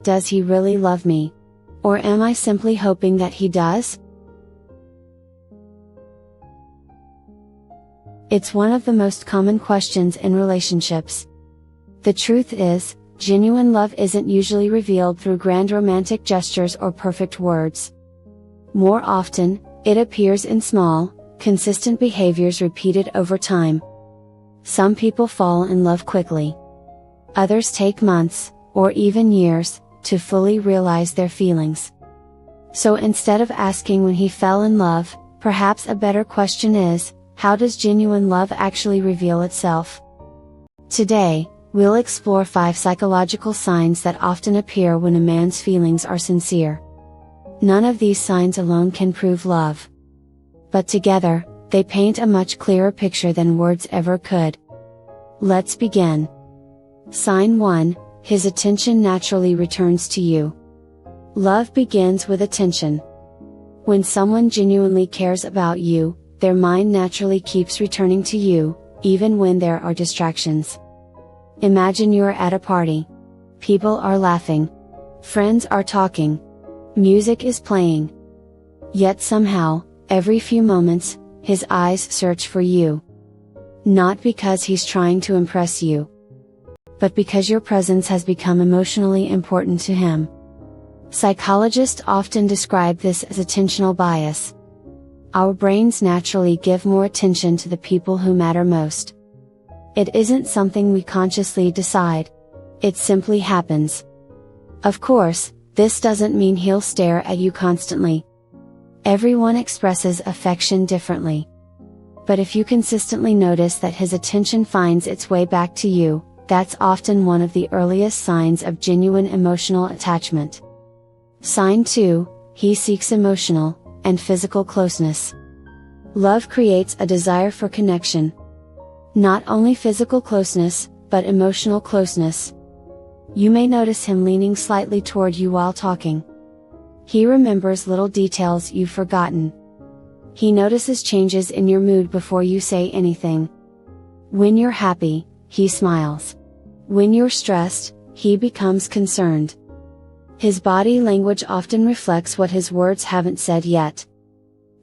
Does he really love me? Or am I simply hoping that he does? It's one of the most common questions in relationships. The truth is, genuine love isn't usually revealed through grand romantic gestures or perfect words. More often, it appears in small, consistent behaviors repeated over time. Some people fall in love quickly. Others take months, or even years, to fully realize their feelings. So instead of asking when he fell in love, perhaps a better question is, how does genuine love actually reveal itself? Today, we'll explore 5 psychological signs that often appear when a man's feelings are sincere. None of these signs alone can prove love. But together, they paint a much clearer picture than words ever could. Let's begin. Sign 1, his attention naturally returns to you. Love begins with attention. When someone genuinely cares about you, their mind naturally keeps returning to you, even when there are distractions. Imagine you're at a party. People are laughing. Friends are talking. Music is playing. Yet somehow, every few moments, his eyes search for you. Not because he's trying to impress you, but because your presence has become emotionally important to him. Psychologists often describe this as attentional bias. Our brains naturally give more attention to the people who matter most. It isn't something we consciously decide. It simply happens. Of course, this doesn't mean he'll stare at you constantly. Everyone expresses affection differently. But if you consistently notice that his attention finds its way back to you, that's often one of the earliest signs of genuine emotional attachment. Sign 2, he seeks emotional and physical closeness. Love creates a desire for connection. Not only physical closeness, but emotional closeness. You may notice him leaning slightly toward you while talking. He remembers little details you've forgotten. He notices changes in your mood before you say anything. When you're happy, he smiles. When you're stressed, he becomes concerned. His body language often reflects what his words haven't said yet.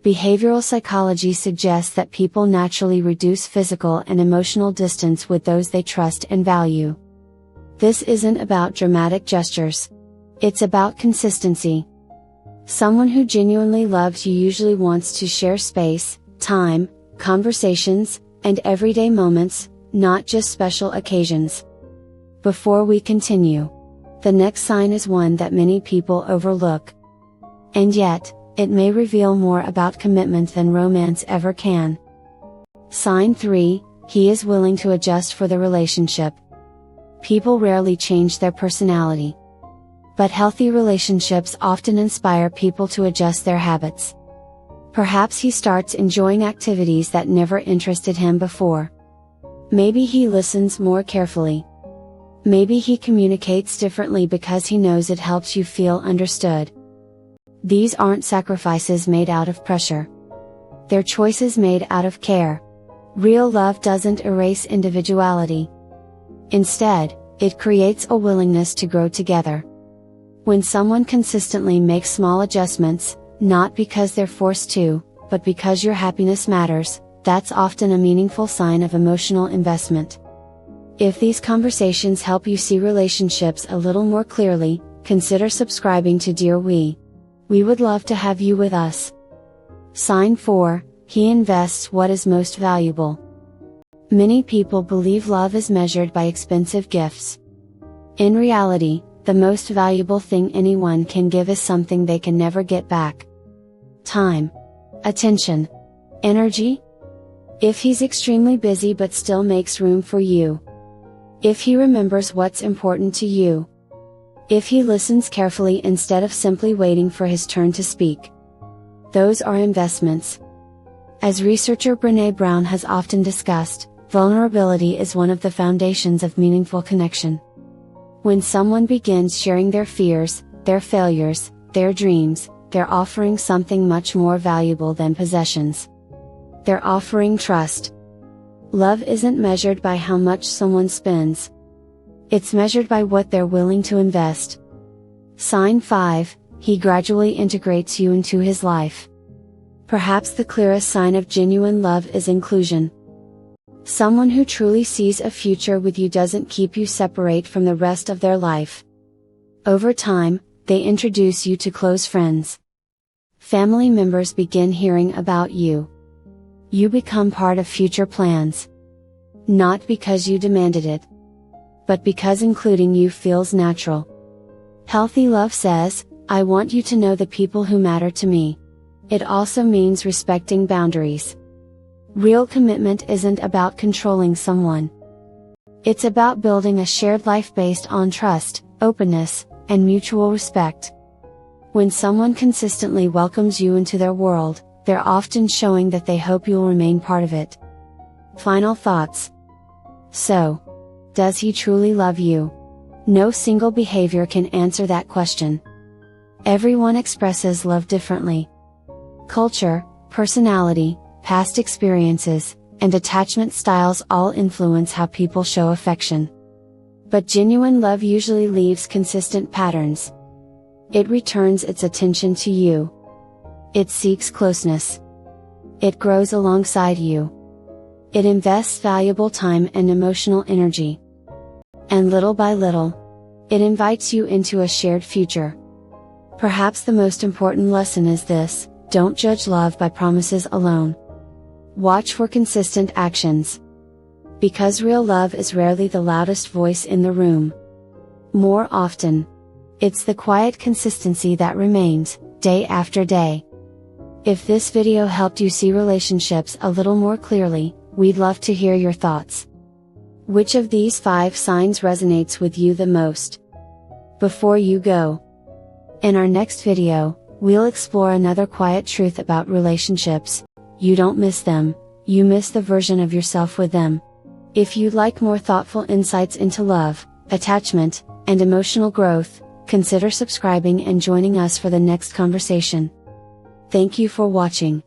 Behavioral psychology suggests that people naturally reduce physical and emotional distance with those they trust and value. This isn't about dramatic gestures. It's about consistency. Someone who genuinely loves you usually wants to share space, time, conversations, and everyday moments, not just special occasions. Before we continue, the next sign is one that many people overlook. And yet, it may reveal more about commitment than romance ever can. Sign 3, he is willing to adjust for the relationship. People rarely change their personality. But healthy relationships often inspire people to adjust their habits. Perhaps he starts enjoying activities that never interested him before. Maybe he listens more carefully. Maybe he communicates differently because he knows it helps you feel understood. These aren't sacrifices made out of pressure. They're choices made out of care. Real love doesn't erase individuality. Instead, it creates a willingness to grow together. When someone consistently makes small adjustments, not because they're forced to, but because your happiness matters, that's often a meaningful sign of emotional investment. If these conversations help you see relationships a little more clearly, consider subscribing to DearWe. We would love to have you with us. Sign 4, he invests what is most valuable. Many people believe love is measured by expensive gifts. In reality, the most valuable thing anyone can give is something they can never get back. Time. Attention. Energy. If he's extremely busy but still makes room for you. If he remembers what's important to you. If he listens carefully instead of simply waiting for his turn to speak. Those are investments. As researcher Brené Brown has often discussed, vulnerability is one of the foundations of meaningful connection. When someone begins sharing their fears, their failures, their dreams, they're offering something much more valuable than possessions. They're offering trust. Love isn't measured by how much someone spends. It's measured by what they're willing to invest. Sign 5, he gradually integrates you into his life. Perhaps the clearest sign of genuine love is inclusion. Someone who truly sees a future with you doesn't keep you separate from the rest of their life. Over time, they introduce you to close friends. Family members begin hearing about you. You become part of future plans. Not because you demanded it, but because including you feels natural. Healthy love says, I want you to know the people who matter to me. It also means respecting boundaries. Real commitment isn't about controlling someone. It's about building a shared life based on trust, openness, and mutual respect. When someone consistently welcomes you into their world, they're often showing that they hope you'll remain part of it. Final thoughts. So, does he truly love you? No single behavior can answer that question. Everyone expresses love differently. Culture, personality, past experiences, and attachment styles all influence how people show affection. But genuine love usually leaves consistent patterns. It returns its attention to you. It seeks closeness. It grows alongside you. It invests valuable time and emotional energy. And little by little, it invites you into a shared future. Perhaps the most important lesson is this: don't judge love by promises alone. Watch for consistent actions. Because real love is rarely the loudest voice in the room. More often, it's the quiet consistency that remains, day after day. If this video helped you see relationships a little more clearly, we'd love to hear your thoughts. Which of these 5 signs resonates with you the most? Before you go, in our next video, we'll explore another quiet truth about relationships: you don't miss them, you miss the version of yourself with them. If you'd like more thoughtful insights into love, attachment, and emotional growth, consider subscribing and joining us for the next conversation. Thank you for watching.